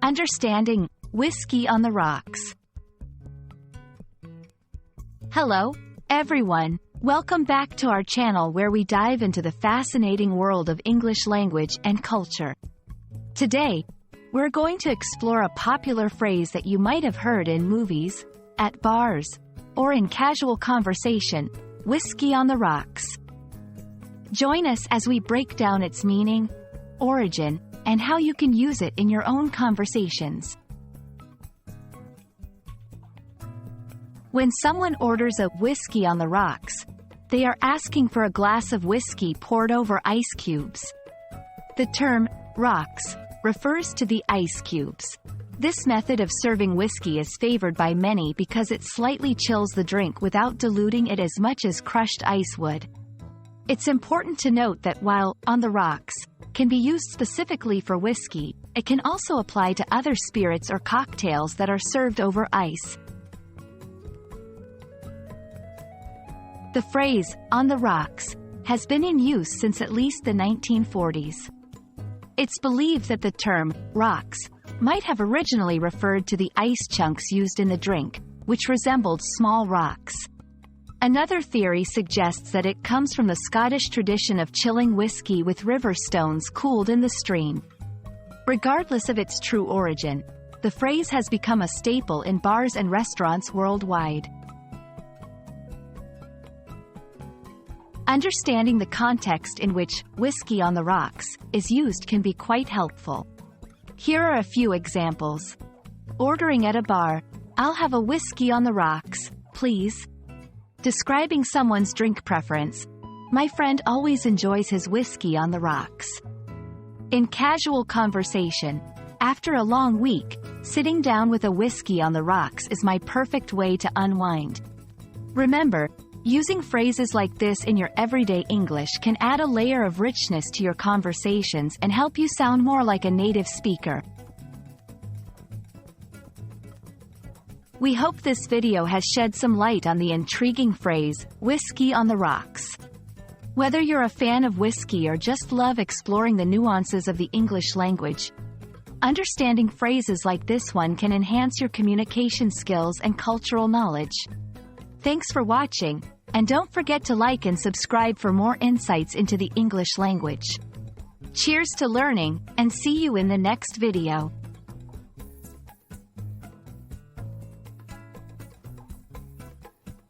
Understanding Whiskey on the Rocks. Hello, everyone. Welcome back to our channel where we dive into the fascinating world of English language and culture. Today, we're going to explore a popular phrase that you might have heard in movies, at bars, or in casual conversation, whiskey on the rocks. Join us as we break down its meaning, origin, and how you can use it in your own conversations. When someone orders a whiskey on the rocks, they are asking for a glass of whiskey poured over ice cubes. The term, rocks, refers to the ice cubes. This method of serving whiskey is favored by many because it slightly chills the drink without diluting it as much as crushed ice would. It's important to note that while on the rocks can be used specifically for whiskey, it can also apply to other spirits or cocktails that are served over ice. The phrase, on the rocks, has been in use since at least the 1940s. It's believed that the term, rocks, might have originally referred to the ice chunks used in the drink, which resembled small rocks. Another theory suggests that it comes from the Scottish tradition of chilling whiskey with river stones cooled in the stream. Regardless of its true origin, the phrase has become a staple in bars and restaurants worldwide. Understanding the context in which whiskey on the rocks is used can be quite helpful. Here are a few examples. Ordering at a bar, "I'll have a whiskey on the rocks, please." Describing someone's drink preference, "My friend always enjoys his whiskey on the rocks." In casual conversation, "After a long week, sitting down with a whiskey on the rocks is my perfect way to unwind." Remember, using phrases like this in your everyday English can add a layer of richness to your conversations and help you sound more like a native speaker. We hope this video has shed some light on the intriguing phrase, whiskey on the rocks. Whether you're a fan of whiskey or just love exploring the nuances of the English language, understanding phrases like this one can enhance your communication skills and cultural knowledge. Thanks for watching, and don't forget to like and subscribe for more insights into the English language. Cheers to learning, and see you in the next video.